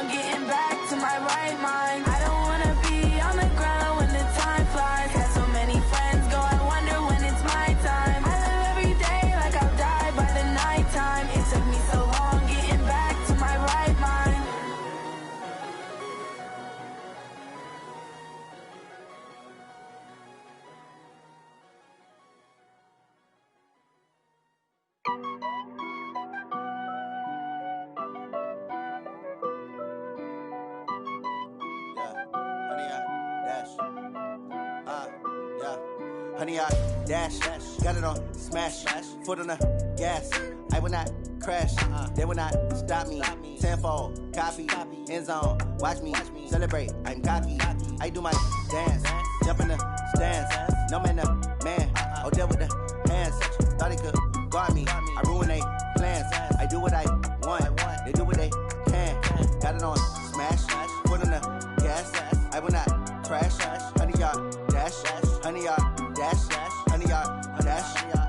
long getting back to my right mind. I don't wanna be on the ground when the time flies. Had so many friends go, I wonder when it's my time. I live every day like I'll die by the nighttime. It took me so long getting back to my right mind. Honey, I dash, got it on smash, foot on the gas. I will not crash, they will not stop me. Tenfold, copy, end zone, watch me celebrate. I'm cocky, I do my dance, jump in the stands. No man, man, oh there with the hands. Thought he could guard me, I ruin they plans. I do what I want, they do what they can. Got it on smash, foot on the gas. I will not crash, honey, y'all dash, honey, y'all dash, honey, y'all dash,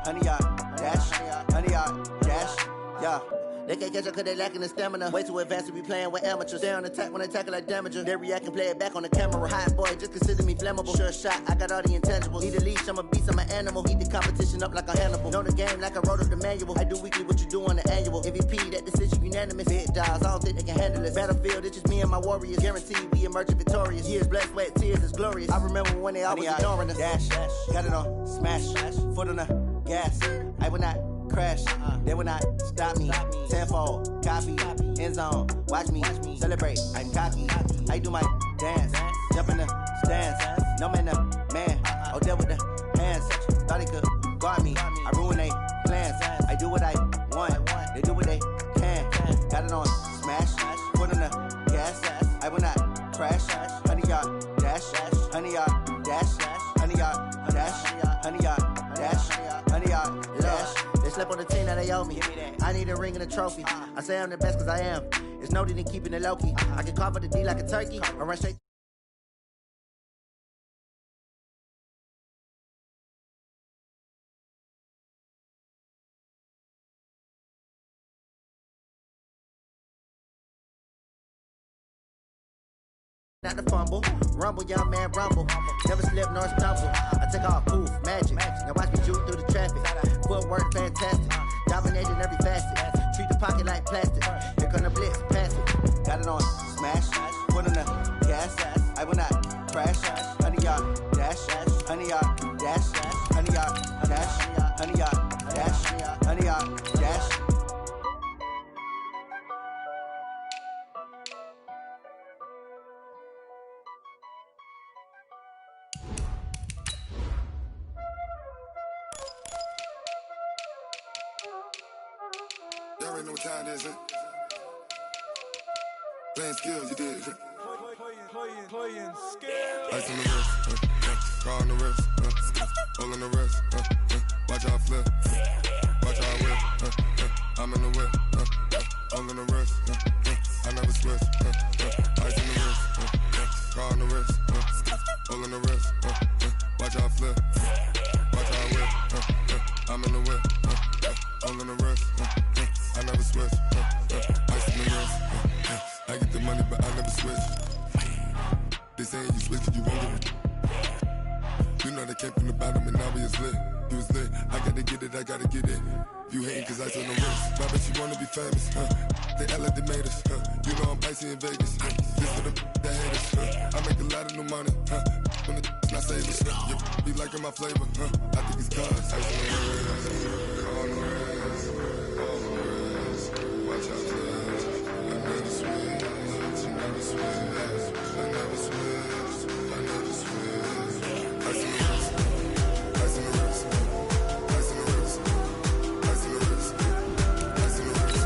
honey, y'all dash, honey, y'all dash, yeah. They can't catch up cause they lacking the stamina. Way too advanced to be playing with amateurs. They on attack when they tackle like damager. They react and play it back on the camera. Hot boy, just consider me flammable. Sure shot, I got all the intangibles. Need a leash, I'm a beast, I'm an animal. Eat the competition up like a Hannibal. Know the game like I wrote up the manual. I do weekly what you do on the annual. MVP, that decision unanimous. Big dogs, I don't think they can handle it. Battlefield, it's just me and my warriors. Guaranteed we emerge victorious. Years, blood, sweat, tears, it's glorious. I remember when they always ignoring us. Dash, got it on smash, foot on the gas. I will not crash, they will not stop me. Tenfold, copy, end zone, watch me celebrate. I'm cocky, I do my dance, jump in the stands. No man, man, oh there with the hands. Thought he could guard me, I ruin they plans. I do what I want, they do what they can. Got it on smash, foot on the gas. I will not crash, honey, y'all dash, honey, y'all dash, honey, y'all dash, honey, y'all dash, honey, y'all dash. They slept on the team that they owe me. I need a ring and a trophy. I say I'm the best cause I am. It's no need in keeping it low key. I can carve up the D like a turkey. I run straight. Not the fumble, rumble, young man, rumble. Never slip nor stumble. I take off, poof, magic. Now watch me shoot through the traffic. Footwork, fantastic. Dominating every facet. Treat the pocket like plastic. Here come the blitz, pass it. Got it on smash, foot on the gas. I will not crash. Honey, y'all dash, honey, y'all dash, honey, y'all dash, honey, y'all dash, honey, y'all dash. Y'all already know what time it is, huh? Playing skills, you did, huh? Playing skills. Ice on the wrist, car on the wrist, hole in the wrist, watch how I flip, watch how I whip, I'm in the whip, hole in the wrist, I never switch, ice on the wrist, car on the wrist, hole in the wrist, watch how I flip, watch how I whip, I'm in the whip, hole in the wrist, I never switch, ice on the wrist, I get the money but I never switch. They saying you switch it, you won't get it. You know they came from the bottom and now we is lit. You was lit, I gotta get it, I gotta get it. You hating cause ice on the wrist. I bet you wanna be famous, They act like they made us, You know I'm icy in Vegas, This for the that hate us, I make a lot of new money, When the not savers, Be liking my flavor, I think it's cause ice on the wrist, on the wrist, on the wrist. Watch out, flash, I never switch, I never switch. I never switch, I never switch. Ice in the wrist, ice in the wrist, ice in the wrist, ice in the wrist, ice in the wrist,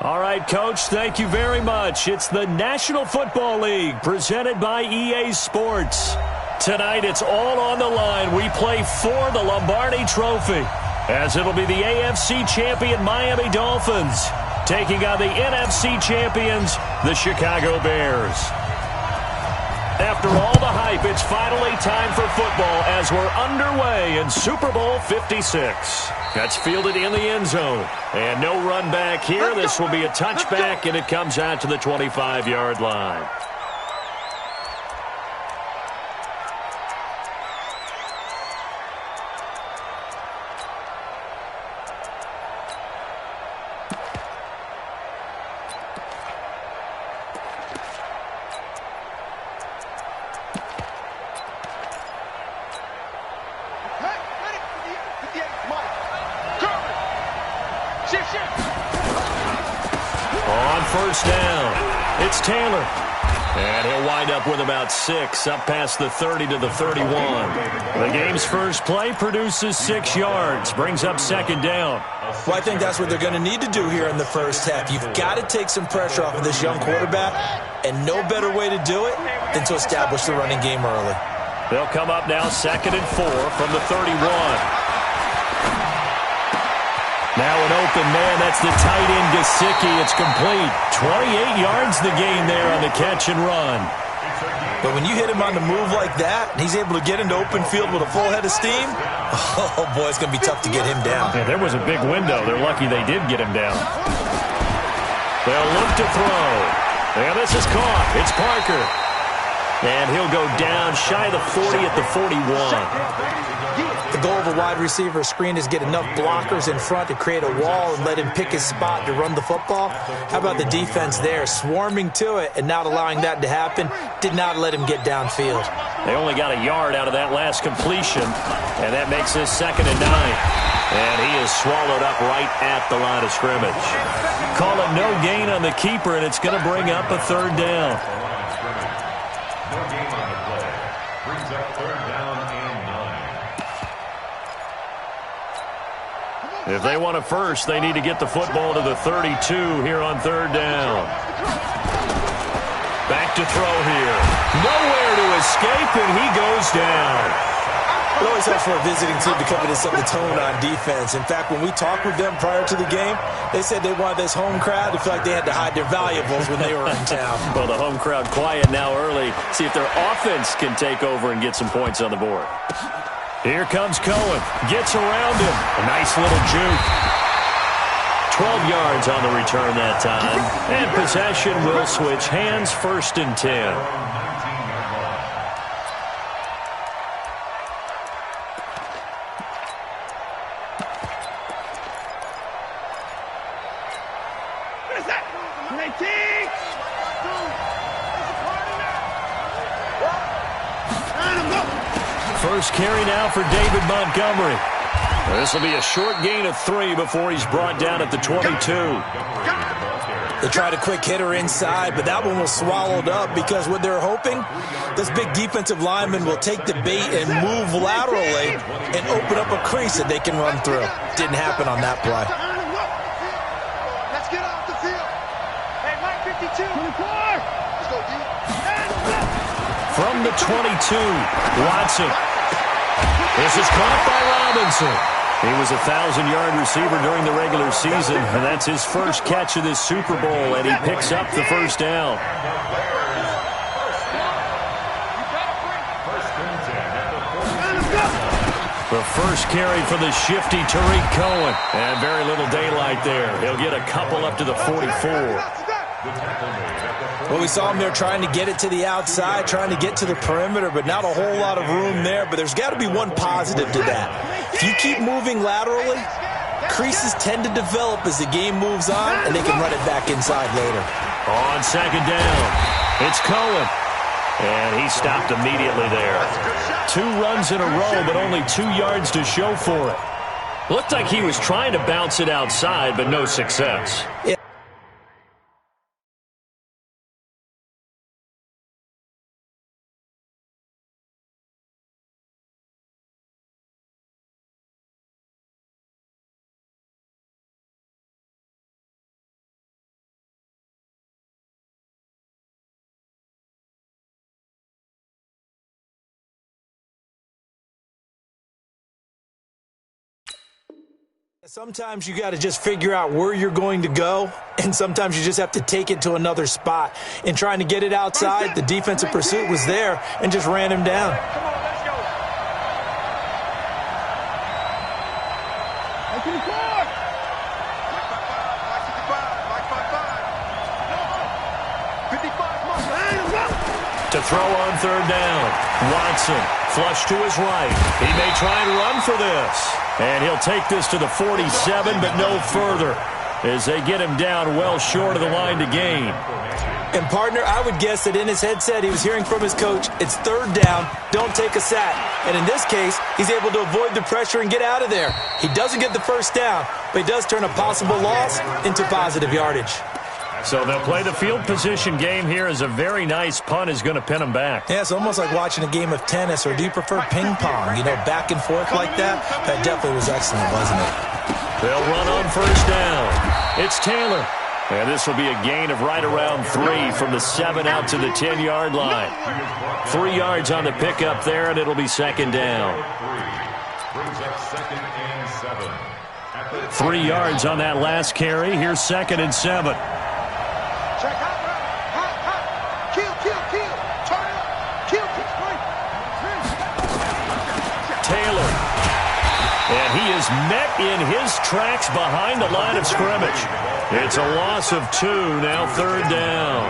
All right, Coach, thank you very much. It's the National Football League presented by EA Sports. Tonight, it's all on the line. We play for the Lombardi Trophy, as it'll be the AFC champion Miami Dolphins taking on the NFC champions, the Chicago Bears. After all the hype, it's finally time for football as we're underway in Super Bowl 56. That's fielded in the end zone. And no run back here. This will be a touchback, and it comes out to the 25-yard line. On first down, it's Taylor. And he'll wind up with about 6, up past the 30 to the 31. The game's first play produces 6 yards, brings up second down. Well, I think that's what they're going to need to do here in the first half. You've got to take some pressure off of this young quarterback, and no better way to do it than to establish the running game early. They'll come up now 2nd and 4 from the 31. Now an open man, that's the tight end, Gesicki. It's complete. 28 yards the gain there on the catch and run. But when you hit him on the move like that, and he's able to get into open field with a full head of steam, oh boy, it's going to be tough to get him down. Yeah, there was a big window. They're lucky they did get him down. They'll look to throw. And this is caught. It's Parker. And he'll go down shy of the 40 at the 41. The goal of a wide receiver screen is get enough blockers in front to create a wall and let him pick his spot to run the football. How about the defense there, swarming to it and not allowing that to happen? Did not let him get downfield. They only got a yard out of that last completion, and that makes this 2nd and 9. And he is swallowed up right at the line of scrimmage. Call it no gain on the keeper, and it's going to bring up a 3rd down. No gain on the play. Brings up 3rd down and 9. If they want a first, they need to get the football to the 32 here on 3rd down. Back to throw here. Nowhere to escape, and he goes down. It always helps for a visiting team to come in and set the tone on defense. In fact, when we talked with them prior to the game, they said they wanted this home crowd to feel like they had to hide their valuables when they were in town. Well, the home crowd quiet now early. See if their offense can take over and get some points on the board. Here comes Cohen. Gets around him. A nice little juke. 12 yards on the return that time. And possession will switch hands, 1st and 10. First carry now for David Montgomery. This will be a short gain of 3 before he's brought down at the 22. They tried a quick hitter inside, but that one was swallowed up because what they're hoping, this big defensive lineman will take the bait and move laterally and open up a crease that they can run through. Didn't happen on that play. Let's get off the field. Hey, Mike 52. 24. Let's go deep. From the 22, Watson. This is caught by Robinson. He was a 1,000-yard receiver during the regular season, and that's his first catch of this Super Bowl, and he picks up the 1st down. The first carry for the shifty Tariq Cohen, and very little daylight there. He'll get a couple up to the 44. Well, we saw him there trying to get it to the outside, trying to get to the perimeter, but not a whole lot of room there. But there's got to be one positive to that. If you keep moving laterally, creases tend to develop as the game moves on, and they can run it back inside later. On 2nd down, it's Cohen. And he stopped immediately there. 2 runs in a row, but only 2 yards to show for it. Looked like he was trying to bounce it outside, but no success. Yeah. Sometimes you got to just figure out where you're going to go, and sometimes you just have to take it to another spot. In trying to get it outside, the defensive pursuit was there and just ran him down. Come on, let's go. To throw on third down. Watson, flush to his right. He may try and run for this. And he'll take this to the 47, but no further, as they get him down well short of the line to gain. And, partner, I would guess that in his headset he was hearing from his coach, it's third down, don't take a sack. And in this case, he's able to avoid the pressure and get out of there. He doesn't get the first down, but he does turn a possible loss into positive yardage. So they'll play the field position game here as a very nice punt is going to pin them back. Yeah, it's almost like watching a game of tennis, or do you prefer ping pong? You know, back and forth like that? That definitely was excellent, wasn't it? They'll run on first down. It's Taylor. And this will be a gain of right around 3 from the 7 out to the 10-yard line. 3 yards on the pickup there, and it'll be second down. 3 yards on that last carry. Here's 2nd and 7. Check hot, kill, turn up, kill, Taylor. And he is met in his tracks behind the line of scrimmage. It's a loss of 2, now third down.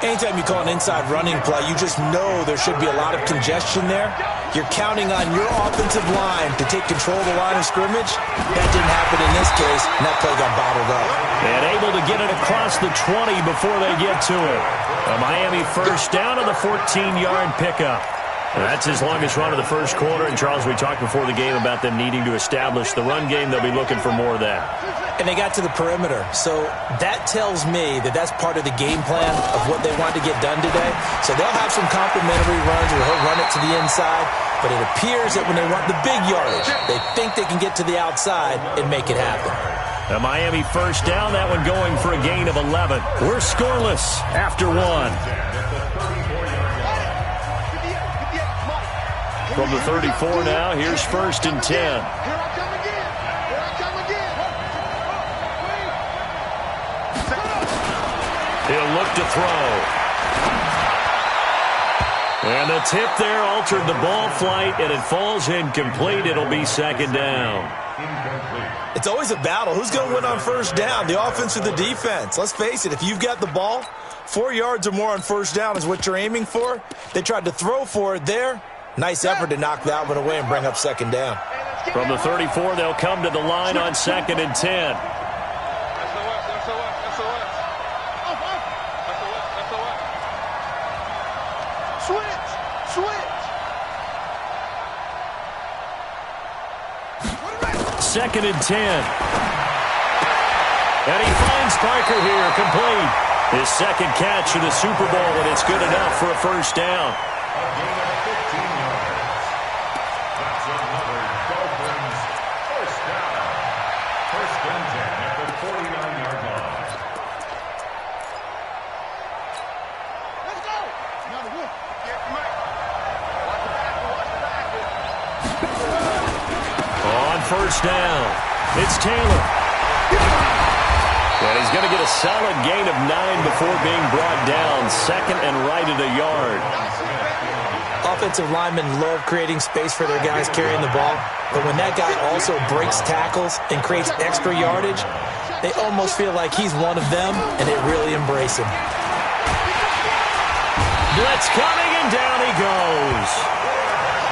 Anytime you call an inside running play, you just know there should be a lot of congestion there. You're counting on your offensive line to take control of the line of scrimmage. That didn't happen in this case, and that play got bottled up. And able to get it across the 20 before they get to it. A Miami first down on the 14-yard pickup. That's his longest run of the first quarter. And, Charles, we talked before the game about them needing to establish the run game. They'll be looking for more of that. And they got to the perimeter. So that tells me that that's part of the game plan of what they want to get done today. So they'll have some complimentary runs where he'll run it to the inside. But it appears that when they want the big yardage, they think they can get to the outside and make it happen. A Miami first down, that one going for a gain of 11. We're scoreless after 1. From the 34 now, here's 1st and 10. Here I come again. He'll look to throw. And the tip there altered the ball flight, and it falls incomplete. It'll be second down. It's always a battle. Who's going to win on first down, the offense or the defense? Let's face it, if you've got the ball, 4 yards or more on first down is what you're aiming for. They tried to throw for it there. Nice effort to knock that one away and bring up second down. From the 34, they'll come to the line on 2nd and 10. Second and 10. And he finds Parker here, complete. His second catch of the Super Bowl, and it's good enough for a first down. First down. It's Taylor. And he's going to get a solid gain of 9 before being brought down. 2nd and right at a yard. Offensive linemen love creating space for their guys carrying the ball. But when that guy also breaks tackles and creates extra yardage, they almost feel like he's one of them, and they really embrace him. Blitz coming, and down he goes.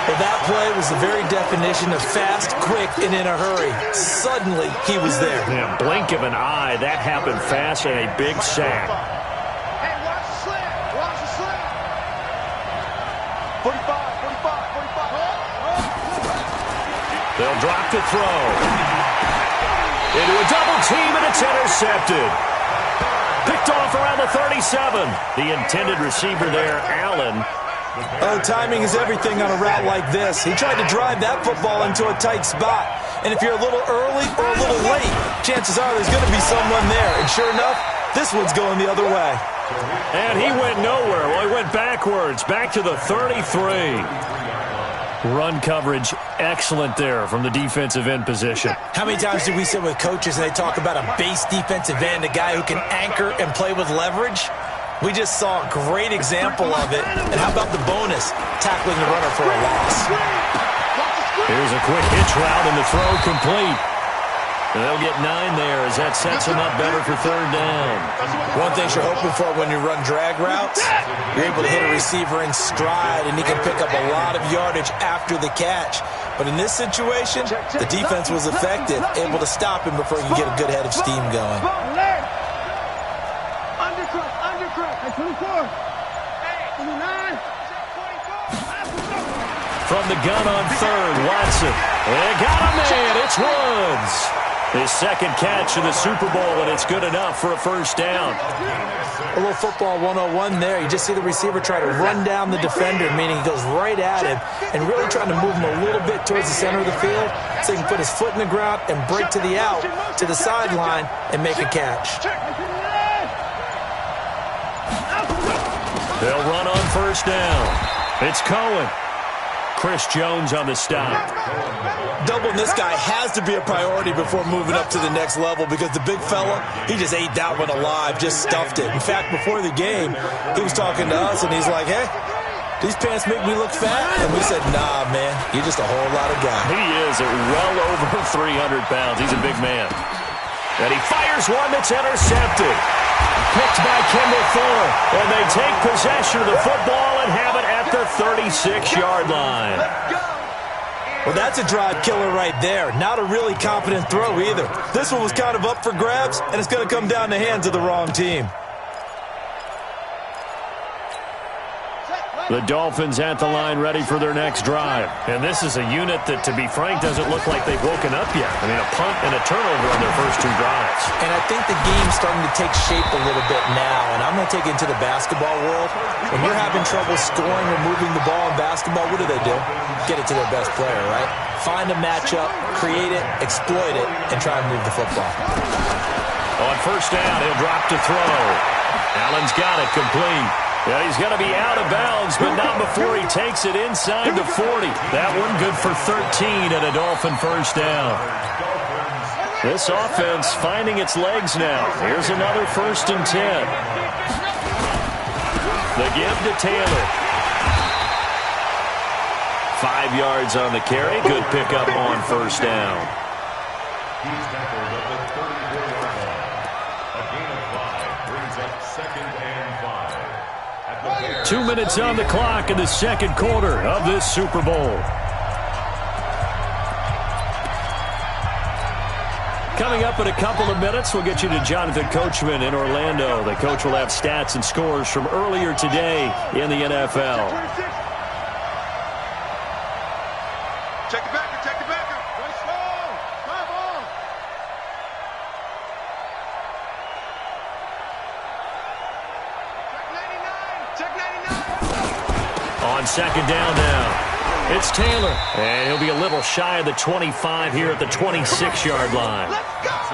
Well, that play was the very definition of fast, quick, and in a hurry. Suddenly, he was there. Yeah, blink of an eye. That happened fast and a big sack. Hey, watch the slant. Watch the slant. 45. They'll drop to throw. Into a double team, and it's intercepted. Picked off around the 37. The intended receiver there, Allen. Oh, timing is everything on a route like this. He tried to drive that football into a tight spot. And if you're a little early or a little late, chances are there's going to be someone there. And sure enough, this one's going the other way. And he went nowhere. Well, he went backwards, back to the 33. Run coverage, excellent there from the defensive end position. How many times do we sit with coaches and they talk about a base defensive end, a guy who can anchor and play with leverage? We just saw a great example of it. And how about the bonus, tackling the runner for a loss? Here's a quick hitch route and the throw complete. They'll get 9 there as that sets them up better for third down. One thing you're hoping for when you run drag routes, you're able to hit a receiver in stride, and he can pick up a lot of yardage after the catch. But in this situation, the defense was effective, able to stop him before he can get a good head of steam going. From the gun on third, Watson. They got a man. It's Woods. His second catch in the Super Bowl, and it's good enough for a first down. A little football 101 there. You just see the receiver try to run down the defender, meaning he goes right at him and really trying to move him a little bit towards the center of the field so he can put his foot in the ground and break to the out, to the sideline, and make a catch. They'll run on first down. It's Cohen. Chris Jones on the stop. Doubling this guy has to be a priority before moving up to the next level because the big fella, he just ate that one alive, just stuffed it. In fact, before the game, he was talking to us, and he's like, hey, these pants make me look fat? And we said, nah, man, you're just a whole lot of guy. He is at well over 300 pounds. He's a big man. And he fires one that's intercepted. Picked by Kendall Fuller. And they take possession of the football and have it at the 36-yard line. Well, that's a drive killer right there. Not a really confident throw either. This one was kind of up for grabs, and it's going to come down the hands of the wrong team. The Dolphins at the line ready for their next drive. And this is a unit that, to be frank, doesn't look like they've woken up yet. I mean, a punt and a turnover on their first 2 drives. And I think the game's starting to take shape a little bit now. And I'm going to take it into the basketball world. When you're having trouble scoring or moving the ball in basketball, what do? Get it to their best player, right? Find a matchup, create it, exploit it, and try and move the football. On first down, he'll drop to throw. Allen's got it complete. Yeah, he's going to be out of bounds, but not before he takes it inside the 40. That one good for 13 and a Dolphin first down. This offense finding its legs now. Here's another 1st and 10. The give to Taylor. 5 yards on the carry. Good pickup on first down. He's tackled at the 34-yard line. A gain of 5 brings up 2nd and 5. 2 minutes on the clock in the second quarter of this Super Bowl. Coming up in a couple of minutes, we'll get you to Jonathan Coachman in Orlando. The coach will have stats and scores from earlier today in the NFL. Check the backer, check the backer. Way slow. Come on. Check 99. On second down now. It's Taylor, and he'll be a little shy of the 25 here at the 26-yard line.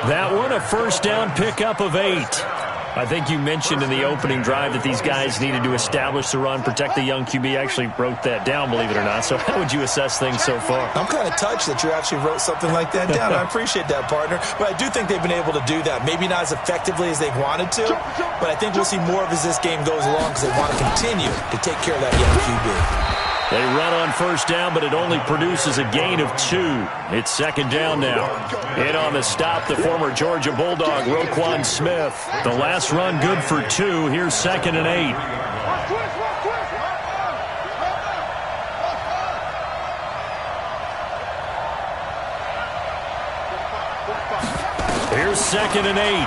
That one, a first down pickup of 8. I think you mentioned in the opening drive that these guys needed to establish the run, protect the young QB. I actually wrote that down, believe it or not. So how would you assess things so far? I'm kind of touched that you actually wrote something like that down. I appreciate that, partner. But I do think they've been able to do that. Maybe not as effectively as they've wanted to, but I think we'll see more of as this game goes along because they want to continue to take care of that young QB. They run on first down, but it only produces a gain of 2. It's second down now. In on the stop, the former Georgia Bulldog, Roquan Smith. The last run good for 2. Here's 2nd and 8. Here's 2nd and 8.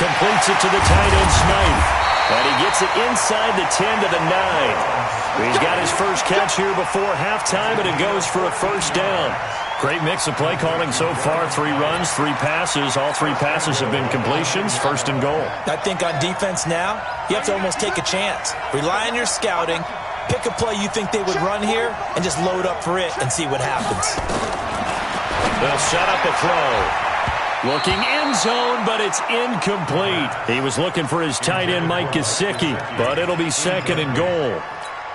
Completes it to the tight end, Smythe. And he gets it inside the 10 to the 9. He's got his first catch here before halftime, and it goes for a first down. Great mix of play calling so far. 3 runs, 3 passes. All 3 passes have been completions. 1st and goal. I think on defense now, you have to almost take a chance. Rely on your scouting. Pick a play you think they would run here, and just load up for it and see what happens. They'll set up a throw. Looking end zone, but it's incomplete. He was looking for his tight end, Mike Gesicki, but it'll be 2nd and goal.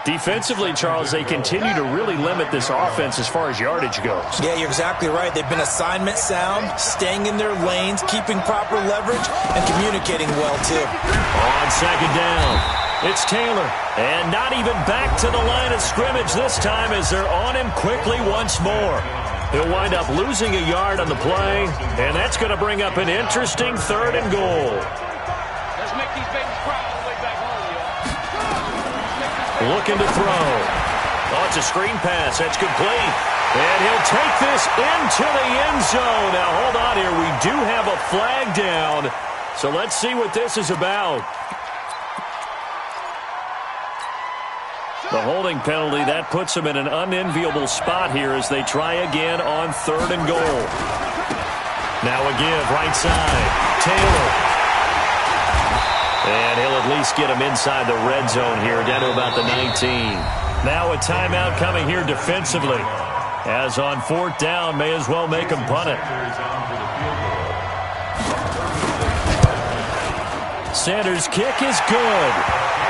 Defensively, Charles, they continue to really limit this offense as far as yardage goes. Yeah, you're exactly right. They've been assignment sound, staying in their lanes, keeping proper leverage, and communicating well, too. On second down, it's Taylor. And not even back to the line of scrimmage this time as they're on him quickly once more. He'll wind up losing a yard on the play, and that's going to bring up an interesting 3rd and goal. Let's make these babies cry all the way back home, Looking to throw. Oh, it's a screen pass. That's complete. And he'll take this into the end zone. Now, hold on here. We do have a flag down. So let's see what this is about. The holding penalty, that puts them in an unenviable spot here as they try again on 3rd and goal. Now a give, right side. Taylor. And he'll at least get him inside the red zone here, down to about the 19. Now a timeout coming here defensively. As on 4th down, may as well make him punt it. Sanders' kick is good.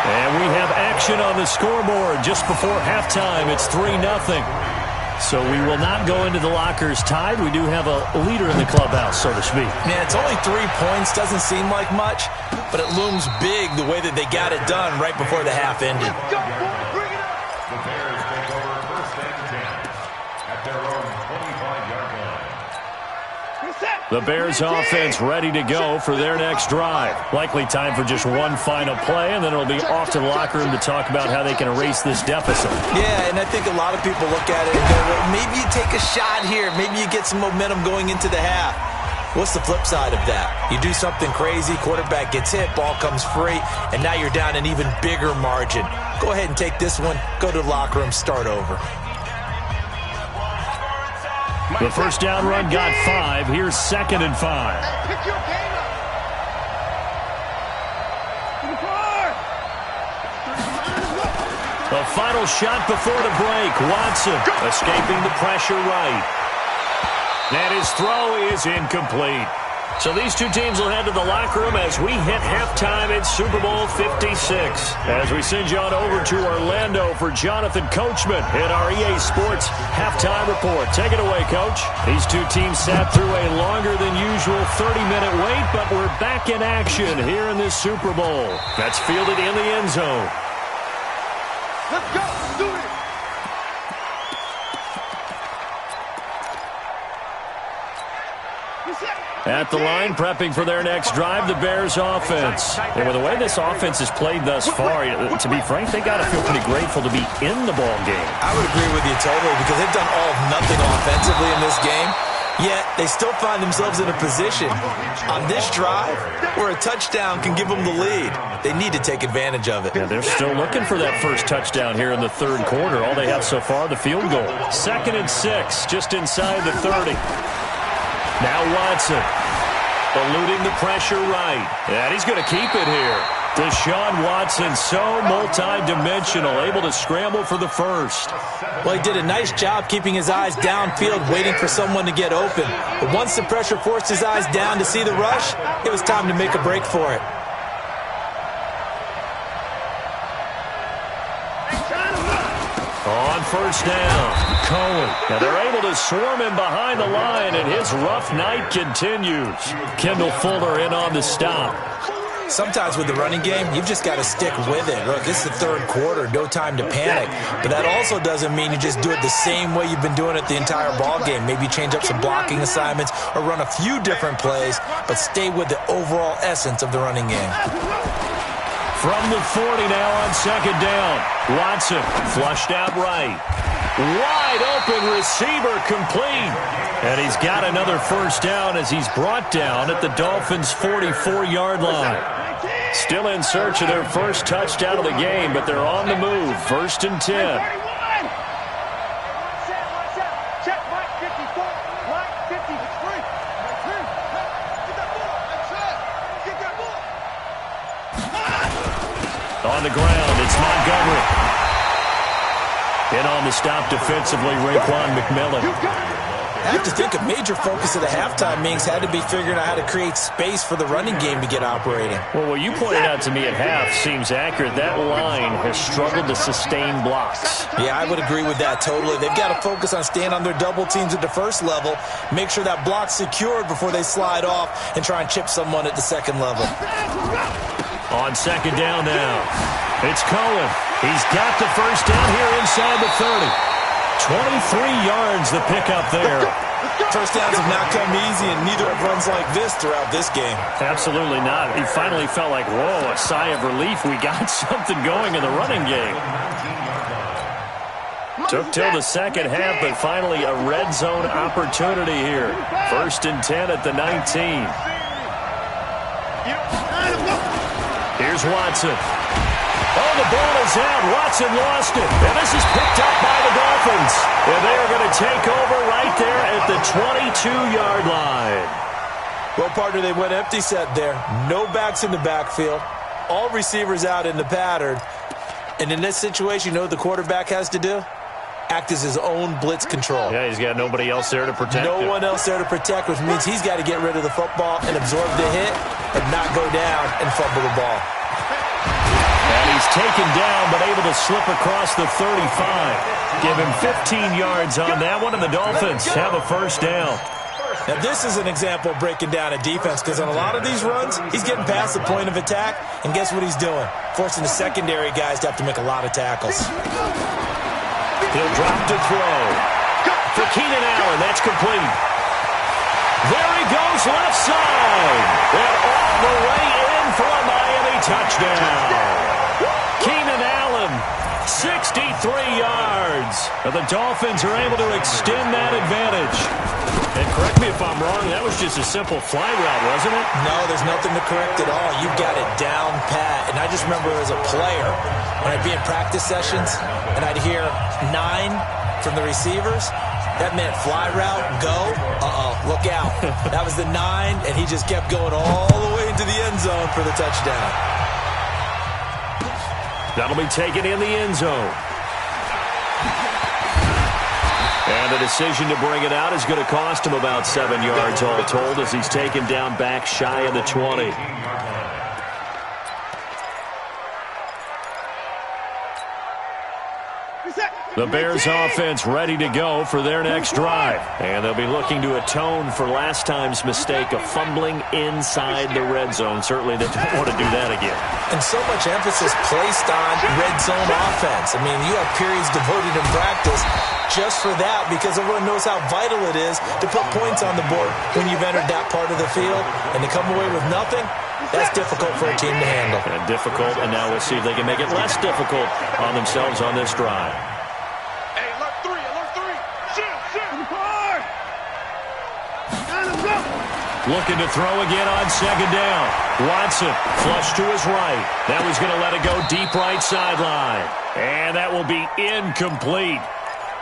And we have action on the scoreboard just before halftime. It's 3-0. So we will not go into the lockers tied. We do have a leader in the clubhouse, so to speak. Man, it's only 3 points. Doesn't seem like much, but it looms big the way that they got it done right before the half ended. The Bears take over 1st and 10 at their own 25-yard line. The Bears offense ready to go for their next drive. Likely time for just one final play, and then it'll be off to the locker room to talk about how they can erase this deficit. Yeah, and I think a lot of people look at it and go, well, maybe you take a shot here. Maybe you get some momentum going into the half. What's the flip side of that? You do something crazy, quarterback gets hit, ball comes free, and now you're down an even bigger margin. Go ahead and take this one, go to the locker room, start over. The first down run got 5. Here's 2nd and 5. Pick your game up. To the car. The final shot before the break. Watson escaping the pressure right. And his throw is incomplete. So these two teams will head to the locker room as we hit halftime in Super Bowl 56. As we send you on over to Orlando for Jonathan Coachman in our EA Sports halftime report. Take it away, Coach. These two teams sat through a longer than usual 30-minute wait, but we're back in action here in this Super Bowl. That's fielded in the end zone. Let's go. Let's do it. At the line, prepping for their next drive, the Bears offense. And with the way this offense has played thus far, to be frank, they got to feel pretty grateful to be in the ball game. I would agree with you totally because they've done all of nothing offensively in this game. Yet, they still find themselves in a position on this drive where a touchdown can give them the lead. They need to take advantage of it. Yeah, they're still looking for that first touchdown here in the 3rd quarter. All they have so far, the field goal. 2nd and 6, just inside the 30. Now Watson, eluding the pressure right. And he's going to keep it here. Deshaun Watson, so multi-dimensional, able to scramble for the first. Well, he did a nice job keeping his eyes downfield, waiting for someone to get open. But once the pressure forced his eyes down to see the rush, it was time to make a break for it. On first down, Cohen. Now they're able to swarm him behind the line, and his rough night continues. Kendall Fuller in on the stop. Sometimes with the running game, you've just got to stick with it. Look, this is the 3rd quarter, no time to panic. But that also doesn't mean you just do it the same way you've been doing it the entire ball game. Maybe change up some blocking assignments or run a few different plays, but stay with the overall essence of the running game. From the 40 now on 2nd down. Watson flushed out right. Wide open receiver complete. And he's got another first down as he's brought down at the Dolphins' 44-yard line. Still in search of their first touchdown of the game, but they're on the move. 1st and 10. Check Mike 54. Mike 50. It's free. Get that ball. Get that ball. On the ground, it's Montgomery. In on the stop defensively, Raekwon McMillan. I have to think a major focus of the halftime meetings had to be figuring out how to create space for the running game to get operating. Well, what you pointed out to me at half seems accurate. That line has struggled to sustain blocks. Yeah, I would agree with that totally. They've got to focus on staying on their double teams at the first level, make sure that block's secured before they slide off and try and chip someone at the second level. On second down now, it's Cohen. He's got the first down here inside the 30. 23 yards the pickup there. First downs have not come easy, and neither have runs like this throughout this game. Absolutely not. He finally felt like, whoa, a sigh of relief. We got something going in the running game. Took till the second half, but finally a red zone opportunity here. 1st and 10 at the 19. Here's Watson. Oh, the ball is out. Watson lost it. And this is picked up by the Dolphins. And they are going to take over right there at the 22-yard line. Well, partner, they went empty set there. No backs in the backfield. All receivers out in the pattern. And in this situation, you know what the quarterback has to do? Act as his own blitz control. Yeah, he's got nobody else there to protect him. No one else there to protect, which means he's got to get rid of the football and absorb the hit and not go down and fumble the ball. And he's taken down, but able to slip across the 35. Give him 15 yards on that one, and the Dolphins have a first down. Now, this is an example of breaking down a defense, because on a lot of these runs, he's getting past the point of attack, and guess what he's doing? Forcing the secondary guys to have to make a lot of tackles. He'll drop to throw. For Keenan Allen, that's complete. There he goes, left side. And all the way in for a Miami touchdown. Keenan Allen, 63 yards. And the Dolphins are able to extend that advantage. And correct me if I'm wrong, that was just a simple fly route, wasn't it? No, there's nothing to correct at all. You got it down pat. And I just remember as a player, when I'd be in practice sessions and I'd hear 9 from the receivers, that meant fly route, go, look out. That was the 9, and he just kept going all the way into the end zone for the touchdown. That'll be taken in the end zone. And the decision to bring it out is going to cost him about 7 yards all told as he's taken down back shy of the 20. The Bears offense ready to go for their next drive. And they'll be looking to atone for last time's mistake of fumbling inside the red zone. Certainly they don't want to do that again. And so much emphasis placed on red zone offense. I mean, you have periods devoted in practice just for that, because everyone knows how vital it is to put points on the board when you've entered that part of the field. And to come away with nothing, that's difficult for a team to handle. And difficult, and now we'll see if they can make it less difficult on themselves on this drive. Looking to throw again on second down. Watson, flush to his right. Now he's going to let it go deep right sideline. And that will be incomplete.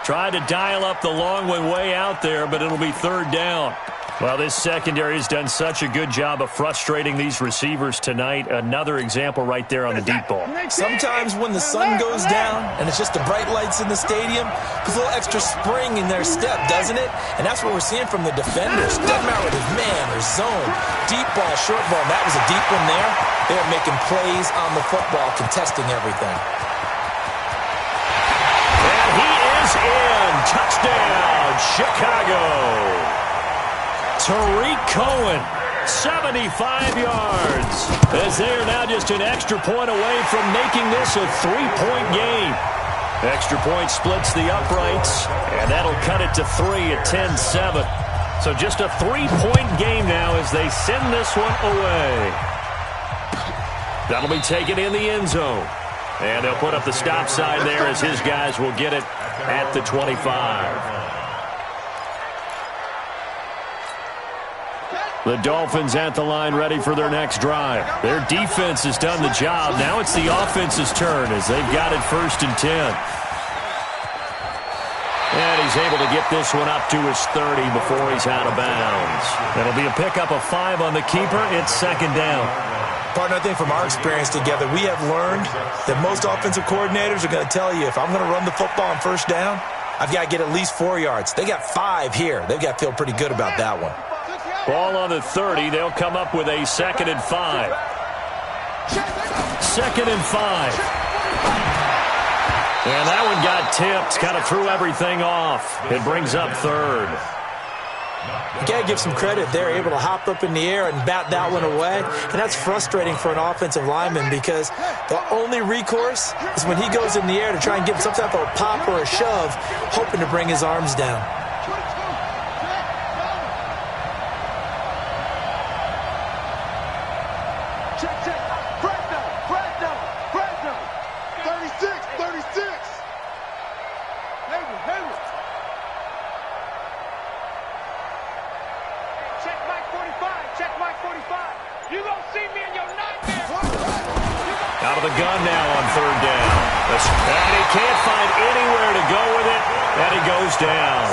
Tried to dial up the long one way out there, but it'll be third down. Well, this secondary has done such a good job of frustrating these receivers tonight. Another example right there on the deep ball. Sometimes when the sun goes down and it's just the bright lights in the stadium, there's a little extra spring in their step, doesn't it? And that's what we're seeing from the defenders. Doesn't matter whether it's man or zone. Deep ball, short ball. And that was a deep one there. They're making plays on the football, contesting everything. And he is in. Touchdown, Chicago. Tariq Cohen, 75 yards, as they are now just an extra point away from making this a 3-point game. Extra point splits the uprights, and that'll cut it to 3 at 10-7. So just a 3-point game now as they send this one away. That'll be taken in the end zone. And they'll put up the stop sign there as his guys will get it at the 25. The Dolphins at the line ready for their next drive. Their defense has done the job. Now it's the offense's turn as they've got it 1st and 10. And he's able to get this one up to his 30 before he's out of bounds. It'll be a pickup of 5 on the keeper. It's second down. Partner, I think from our experience together, we have learned that most offensive coordinators are going to tell you, if I'm going to run the football on first down, I've got to get at least 4 yards. They got 5 here. They've got to feel pretty good about that one. Ball on the 30. They'll come up with a 2nd and 5. 2nd and 5. And that one got tipped. Kind of threw everything off. It brings up 3rd. You got to give some credit. They're able to hop up in the air and bat that one away. And that's frustrating for an offensive lineman because the only recourse is when he goes in the air to try and give some type of a pop or a shove, hoping to bring his arms down. Out of the gun now on 3rd down. And he can't find anywhere to go with it, and he goes down.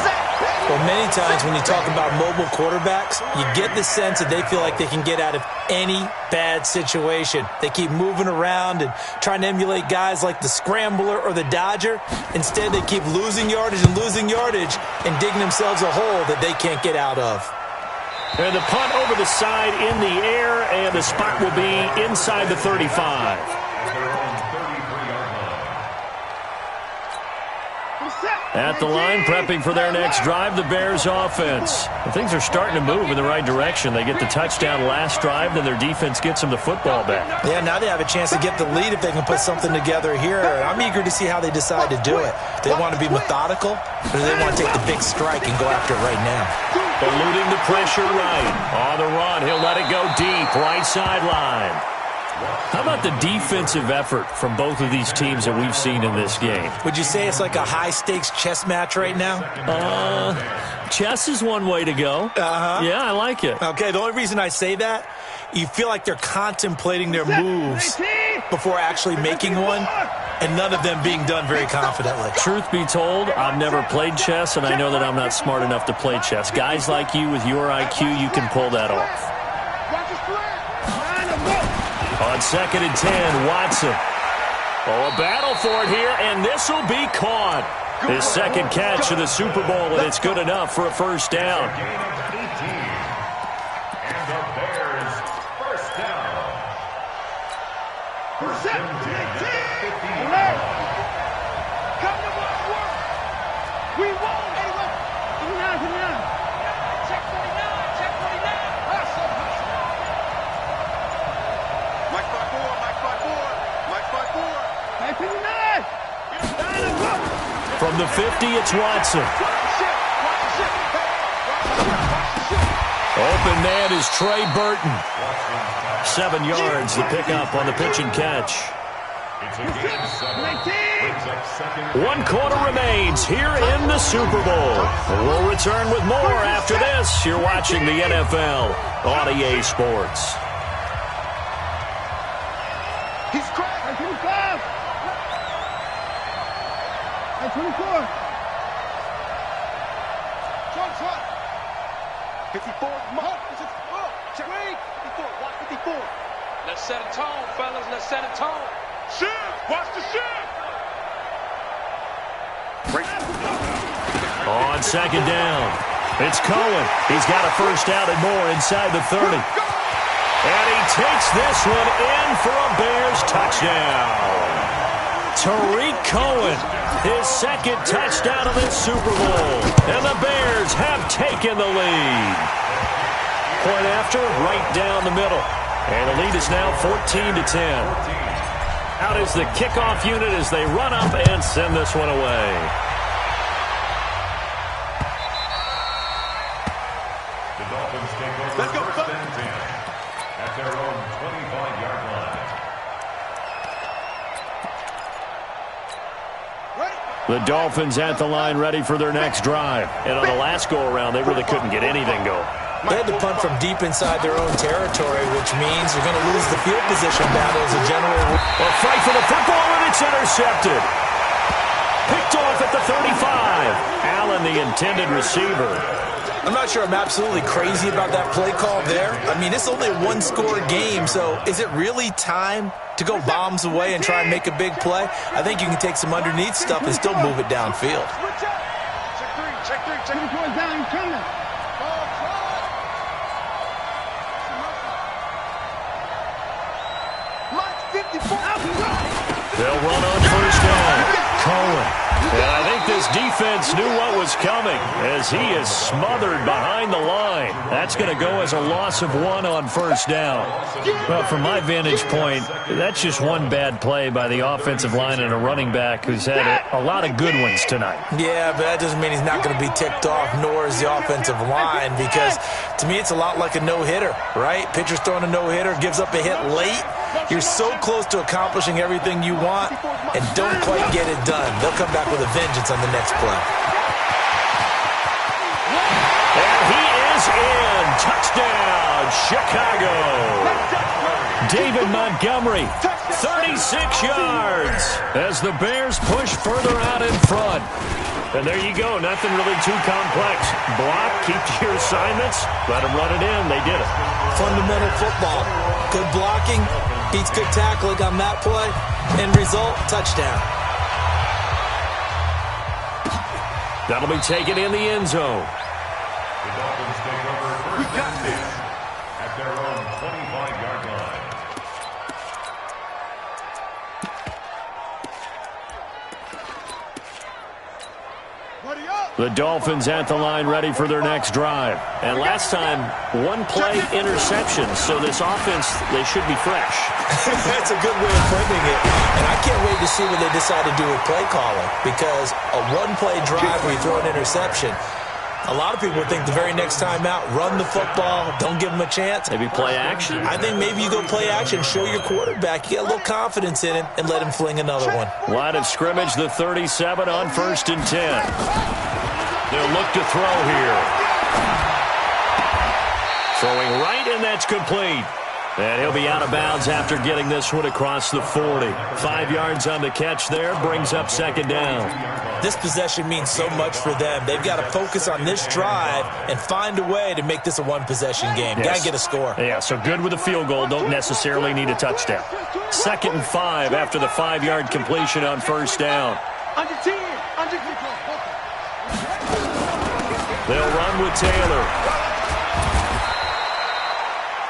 Well, many times when you talk about mobile quarterbacks, you get the sense that they feel like they can get out of any bad situation. They keep moving around and trying to emulate guys like the Scrambler or the Dodger. Instead, they keep losing yardage and digging themselves a hole that they can't get out of. And the punt over the side in the air, and the spot will be inside the 35. At the line, prepping for their next drive, the Bears offense. And things are starting to move in the right direction. They get the touchdown last drive, then their defense gets them the football back. Yeah, now they have a chance to get the lead if they can put something together here. I'm eager to see how they decide to do it. They want to be methodical, or do they want to take the big strike and go after it right now? Eluding the pressure right. On the run, he'll let it go deep, right sideline. How about the defensive effort from both of these teams that we've seen in this game? Would you say it's like a high-stakes chess match right now? Chess is one way to go. Yeah, I like it. Okay, the only reason I say that, you feel like they're contemplating their moves before actually making one, and none of them being done very confidently. Truth be told, I've never played chess, and I know that I'm not smart enough to play chess. Guys like you with your IQ, you can pull that off. On 2nd and 10, Watson. Oh, a battle for it here, and this will be caught. His 2nd catch of the Super Bowl, and it's good enough for a 1st down. And the Bears, 1st down. 1st and 10 at the 15. Come to work. We won. Come now. Check 49. Check 49. Mike 59. From the 50, it's Watson. Open man is Trey Burton. 7 yards to pick up on the pitch and catch. It's a game 7. Brings up 2nd. 1 quarter remains here in the Super Bowl. We'll return with more after this. You're watching the NFL on EA Sports. He's cracked. 25. 24. Short. 54. Check. 54. Watch 54. Let's set a tone, fellas. Let's set a tone. Shift. Watch the shift. On 2nd down, it's Cohen. He's got a 1st down and more inside the 30. And he takes this one in for a Bears touchdown. Tariq Cohen, his 2nd touchdown of this Super Bowl. And the Bears have taken the lead. Point after, right down the middle. And the lead is now 14-10. Out is the kickoff unit as they run up and send this one away. The Dolphins take over 1st and 10 at their own 25-yard line. The Dolphins at the line ready for their next drive. And on the last go-around, they really couldn't get anything going. They had to punt from deep inside their own territory, which means they're going to lose the field position battle as a general rule. A fight for the football, and it's intercepted. Picked off at the 35. Allen, the intended receiver. I'm not sure I'm absolutely crazy about that play call there. I mean, it's only a 1-score game, so is it really time to go bombs away and try and make a big play? I think you can take some underneath stuff and still move it downfield. Check 3, check 4 down, you coming. They'll run on first down. Cohen. And I think this defense knew what was coming as he is smothered behind the line. That's going to go as a loss of 1 on first down. Well, from my vantage point, that's just one bad play by the offensive line and a running back who's had a lot of good ones tonight. Yeah, but that doesn't mean he's not going to be ticked off, nor is the offensive line, because to me it's a lot like a no-hitter, right? Pitcher's throwing a no-hitter, gives up a hit late. You're so close to accomplishing everything you want and don't quite get it done. They'll come back with a vengeance on the next play. And he is in. Touchdown, Chicago. David Montgomery, 36 yards as the Bears push further out in front. And there you go. Nothing really too complex. Block, keep to your assignments, let them run it in. They did it. Fundamental football. Good blocking beats good tackling on that play. End result, touchdown. That'll be taken in the end zone. The Dolphins take over first and 10 at their own 25-yard line. The Dolphins at the line ready for their next drive. And last time, one play interception. So this offense, they should be fresh. That's a good way of putting it. And I can't wait to see what they decide to do with play calling. Because a one-play drive where you throw an interception, a lot of people think the very next time out, run the football, don't give them a chance. Maybe play action. I think maybe you go play action, show your quarterback, you get a little confidence in him, and let him fling another one. Line of scrimmage, the 37 on 1st and 10. They'll look to throw here. Throwing right, and that's complete. And he'll be out of bounds after getting this one across the 40. 5 yards on the catch there, brings up second down. This possession means so much for them. They've got to focus on this drive and find a way to make this a one-possession game. Yes. Got to get a score. Yeah, so good with a field goal. Don't necessarily need a touchdown. 2nd and 5 after the 5-yard completion on first down. Under 10. They'll run with Taylor.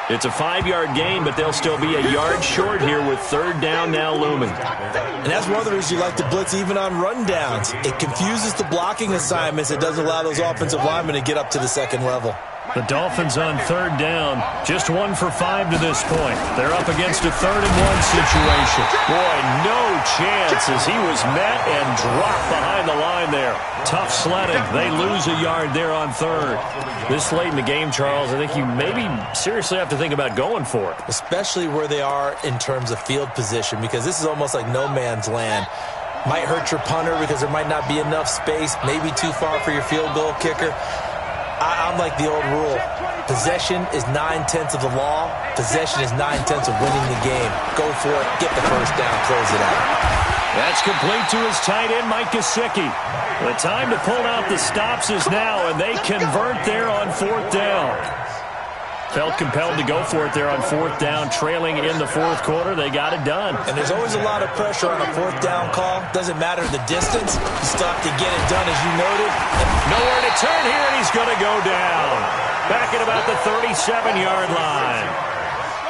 It's a 5-yard gain, but they'll still be a yard short here with 3rd down now looming. And that's one of the reasons you like to blitz even on rundowns. It confuses the blocking assignments. It doesn't allow those offensive linemen to get up to the second level. The Dolphins on 3rd down, just 1 for 5 to this point. They're up against a 3rd and 1 situation. Boy, no chance as he was met and dropped behind the line there. Tough sledding. They lose a yard there on 3rd. This late in the game, Charles, I think you maybe seriously have to think about going for it. Especially where they are in terms of field position, because this is almost like no man's land. Might hurt your punter because there might not be enough space, maybe too far for your field goal kicker. I'm like the old rule. Possession is 9/10 of the law. Possession is 9/10 of winning the game. Go for it. Get the first down. Close it out. That's complete to his tight end, Mike Gesicki. The time to pull out the stops is now, and they convert there on 4th down. Felt compelled to go for it there on 4th down, trailing in the 4th quarter. They got it done. And there's always a lot of pressure on a 4th down call. Doesn't matter the distance. You still have to get it done, as you noted. Nowhere to turn here, and he's going to go down. Back at about the 37-yard line.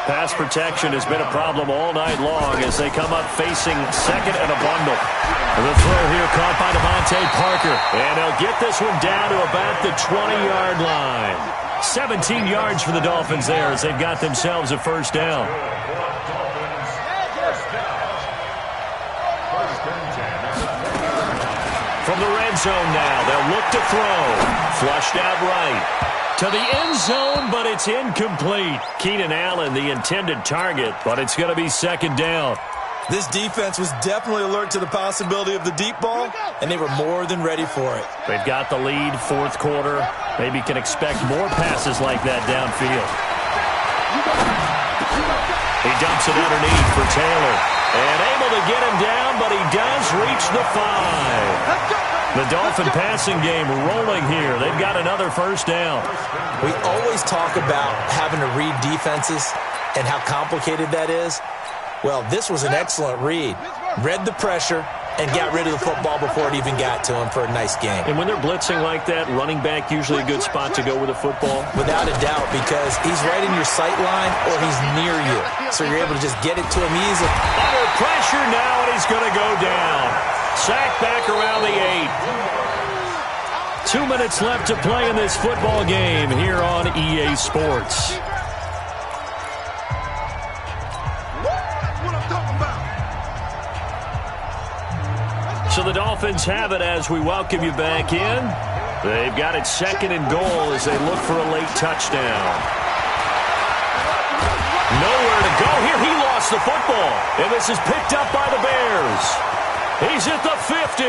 Pass protection has been a problem all night long as they come up facing 2nd and a bundle. The throw here caught by Devontae Parker. And they'll get this one down to about the 20-yard line. 17 yards for the Dolphins there as they've got themselves a first down. From the red zone now, they'll look to throw. Flushed out right. To the end zone, but it's incomplete. Keenan Allen, the intended target, but it's going to be 2nd down. This defense was definitely alert to the possibility of the deep ball, and they were more than ready for it. They've got the lead, 4th quarter. Maybe can expect more passes like that downfield. He dumps it underneath for Taylor. And able to get him down, but he does reach the 5. The Dolphin passing game rolling here. They've got another first down. We always talk about having to read defenses and how complicated that is. Well, this was an excellent read. Read the pressure and got rid of the football before it even got to him for a nice game. And when they're blitzing like that, running back usually a good spot to go with the football? Without a doubt, because he's right in your sight line or he's near you. So you're able to just get it to him easily. Under pressure now, and he's going to go down. Sack back around the 8. 2 minutes left to play in this football game here on EA Sports. So the Dolphins have it as we welcome you back in. They've got it 2nd and goal as they look for a late touchdown. Nowhere to go here. He lost the football. And this is picked up by the Bears. He's at the 50,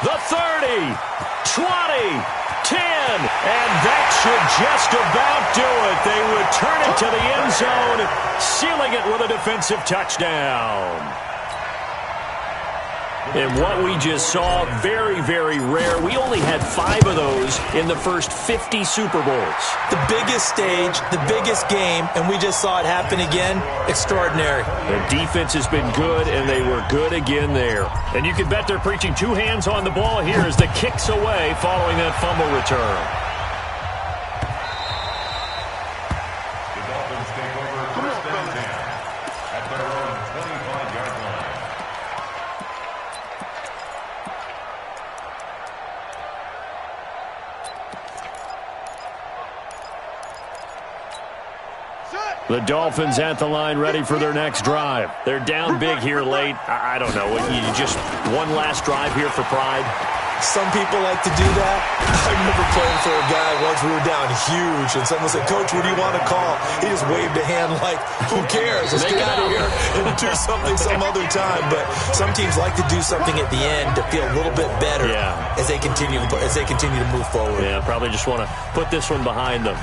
the 30, 20, 10. And that should just about do it. They return it to the end zone, sealing it with a defensive touchdown. And what we just saw, very, very rare. We only had 5 of those in the first 50 Super Bowls. The biggest stage, the biggest game, and we just saw it happen again. Extraordinary. The defense has been good, and they were good again there. And you can bet they're preaching 2 hands on the ball here as the kick's away following that fumble return. The Dolphins take over 1st and 10 at their own 25-yard line. The Dolphins at the line ready for their next drive. They're down big here late. I don't know. You just one last drive here for pride. Some people like to do that. I remember playing for a guy once. We were down huge, and someone said, "Coach, what do you want to call?" He just waved a hand like, "Who cares? Let's get out of here and do something some other time." But some teams like to do something at the end to feel a little bit better as they continue to move forward. Yeah, probably just want to put this one behind them.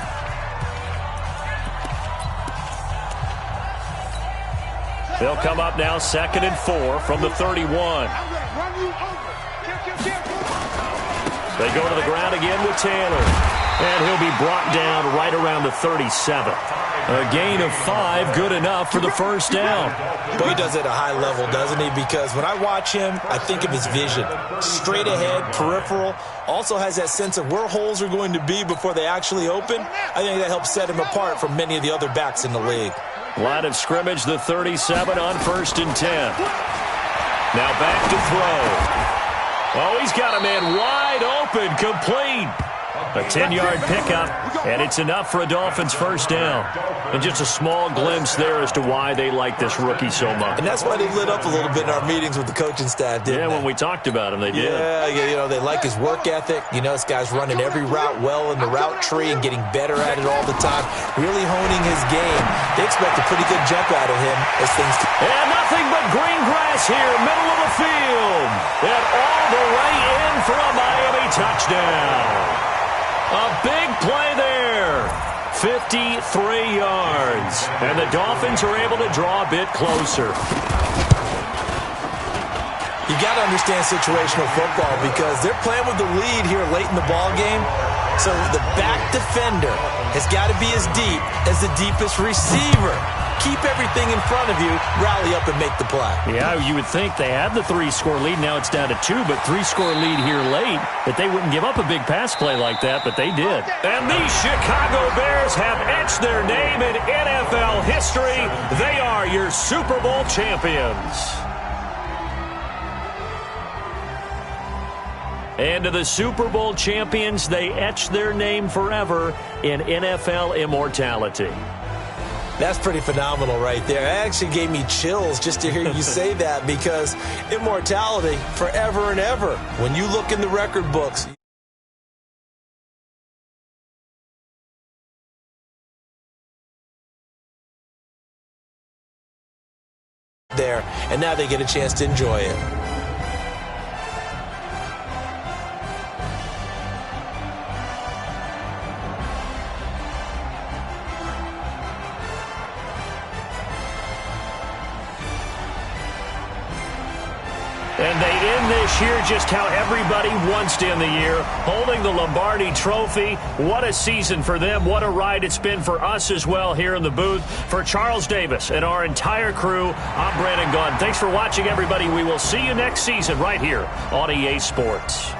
They'll come up now 2nd and 4 from the 31. They go to the ground again with Taylor. And he'll be brought down right around the 37. A gain of 5, good enough for the first down. But he does it at a high level, doesn't he? Because when I watch him, I think of his vision. Straight ahead, peripheral. Also has that sense of where holes are going to be before they actually open. I think that helps set him apart from many of the other backs in the league. Line of scrimmage, the 37 on 1st and 10. Now back to throw. Oh, he's got a man wide open, complete. A 10-yard pickup, and it's enough for a Dolphins first down. And just a small glimpse there as to why they like this rookie so much. And that's why they lit up a little bit in our meetings with the coaching staff, didn't they? When we talked about him, they did. Yeah, they like his work ethic. This guy's running every route well in the route tree and getting better at it all the time, really honing his game. They expect a pretty good jump out of him as things... And nothing but green grass here, middle of the field. And all the way in for a Miami touchdown. A big play there. 53 yards. And the Dolphins are able to draw a bit closer. You got to understand situational football because they're playing with the lead here late in the ball game. So the back defender has got to be as deep as the deepest receiver. Keep everything in front of you, rally up and make the play. Yeah, you would think they had the 3-score lead. Now it's down to 2, but 3-score lead here late. That they wouldn't give up a big pass play like that, but they did. And the Chicago Bears have etched their name in NFL history. They are your Super Bowl champions. And to the Super Bowl champions, they etch their name forever in NFL immortality. That's pretty phenomenal right there. It actually gave me chills just to hear you say that because immortality forever and ever. When you look in the record books... there, and now they get a chance to enjoy it. And they end this year just how everybody wants to end the year, holding the Lombardi Trophy. What a season for them. What a ride it's been for us as well here in the booth. For Charles Davis and our entire crew, I'm Brandon Gunn. Thanks for watching, everybody. We will see you next season right here on EA Sports.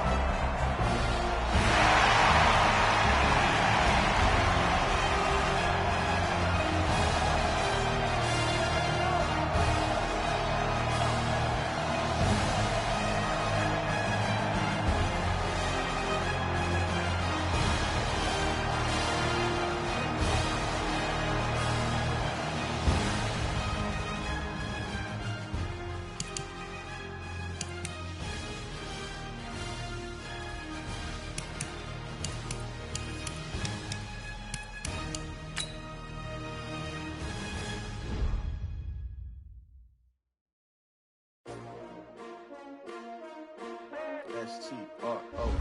S-T-R-O.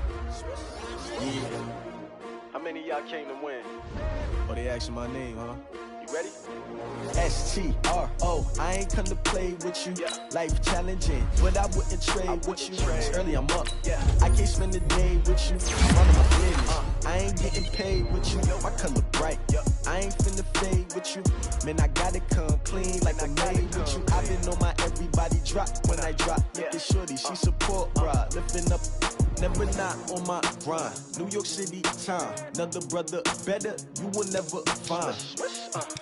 Yeah. How many of y'all came to win? Oh, they asking my name, huh? You ready? S-T-R-O. I ain't come to play with you. Yeah. Life challenging, but I wouldn't trade with you. It's early, I'm up. Yeah. I can't spend the day with you. Run my business. I ain't getting paid with you. My color bright. I ain't finna fade with you. Man, I gotta come clean like I'm made with you. I've been on my everybody drop when I drop. Look at shorty, she support ride. Lifting up, never not on my grind. New York City time. Another brother better, you will never find.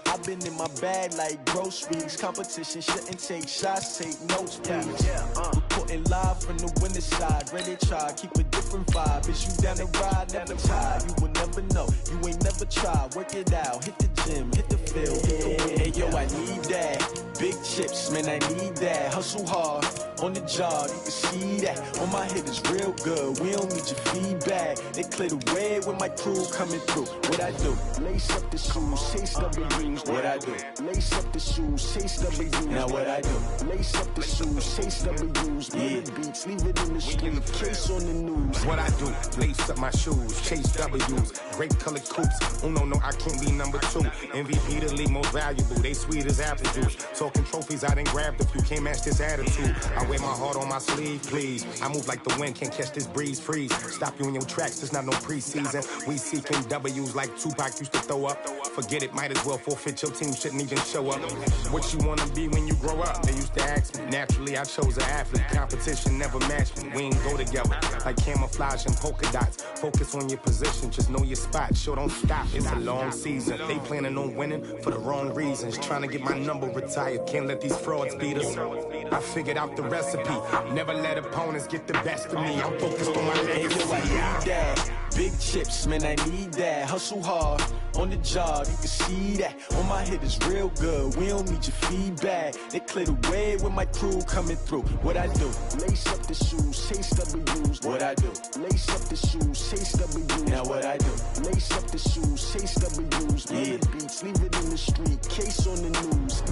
I've been in my bag like groceries. Competition shouldn't take shots, take notes, please. Reporting live from the winning side. Ready to try, keep a different vibe. Is you down the ride, never tired. You will never know, you ain't never tried. Work it out, hit the gym, hit the field, hit the win. Hey yo, I need that. Big chips, man, I need that. Hustle hard, on the job, you can see that. On my head is real good, we don't need your feedback. They clear the way when my crew coming through. What I do? Lace up the shoes, chase W's. What I do? Lace up the shoes, chase W's. Now what I do? Lace up the shoes, chase W's. Yeah. Beats, leave it in the street, case on the news. What I do? Lace up my shoes, chase W's. Great colored coops. Oh no, I can't be number 2. MVP the league most valuable. They sweet as apple juice. Talking trophies, I done grabbed a few. Can't match this attitude. I wear my heart on my sleeve, please. I move like the wind, can't catch this breeze. Freeze. Stop you in your tracks. There's not no preseason. We seeking W's like Tupac used to throw up. Forget it, might as well forfeit. Your team shouldn't even show up. What you wanna be when you grow up? They used to ask me. Naturally, I chose an athlete. Competition never matched me. We ain't go together like camouflage and polka dots. Focus on your position, just know your spot. Sure, don't stop. It's a long season. They planning on winning for the wrong reasons. Trying to get my number retired. Can't let these frauds beat us. I figured out the recipe. Never let opponents get the best of me. I'm focused on my legacy. Big chips, man, I need that. Hustle hard, on the job, you can see that. On my head is real good, we don't need your feedback. They clear the way when my crew coming through. What I do? Lace up the shoes, chase W's. What I do? Lace up the shoes, chase W's. Now what I do? Lace up the shoes, chase W's. Yeah. Beats, leave it in the street, case on the news.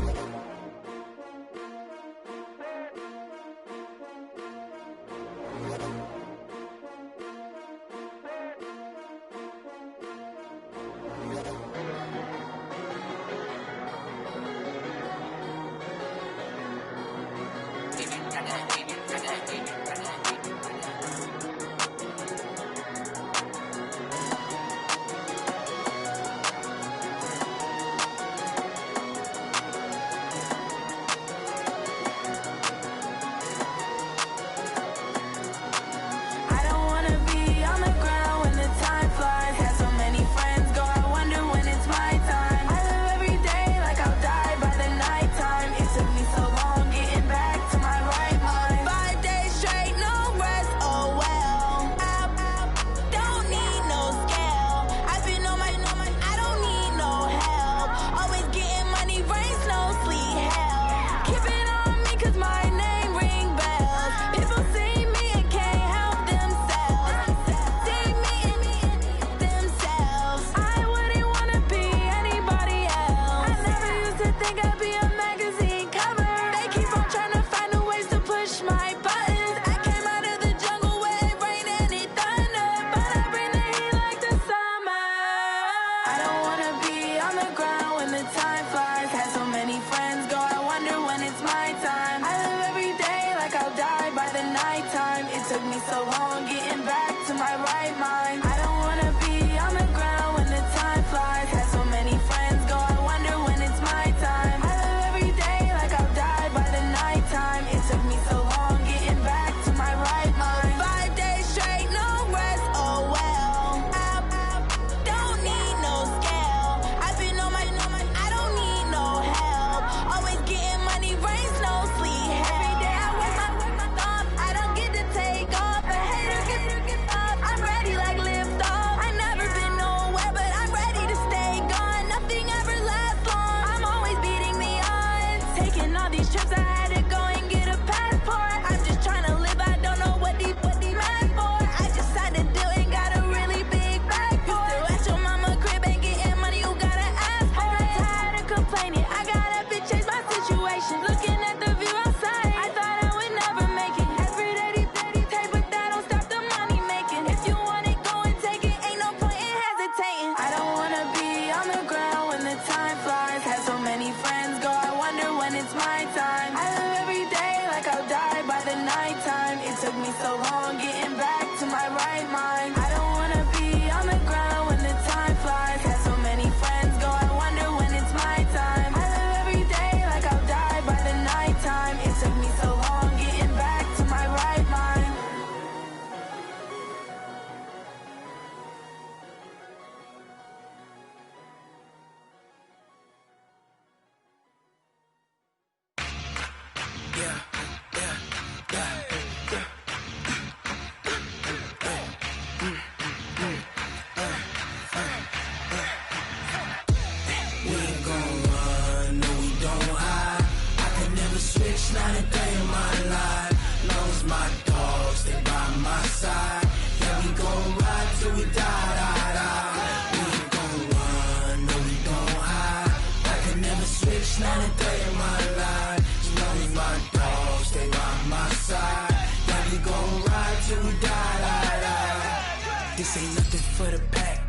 This ain't nothing for the pack.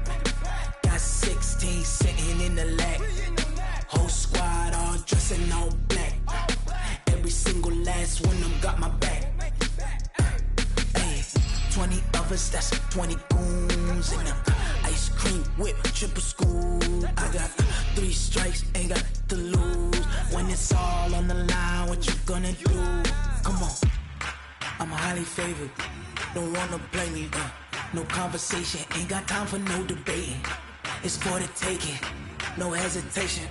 Got 16 sitting in the lag. Whole squad all dressing all black. Every single last one of them got my back. Hey, 20 of us, that's 20 goons in them. Ice cream whip, triple scoop. I got 3 strikes, ain't got to lose. When it's all on the line, what you gonna do? Come on, I'm highly favored. Don't wanna play me, no conversation, ain't got time for no debating. It's for the taking, no hesitation.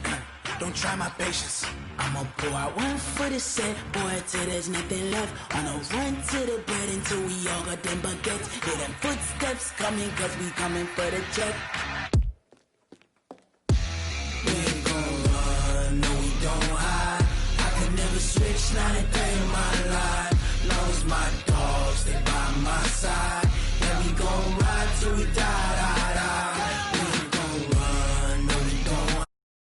Don't try my patience. I'ma pour out one for the set, boy, till there's nothing left. On a run to the bread until we all got them baguettes. Hear them footsteps coming, cause we coming for the check.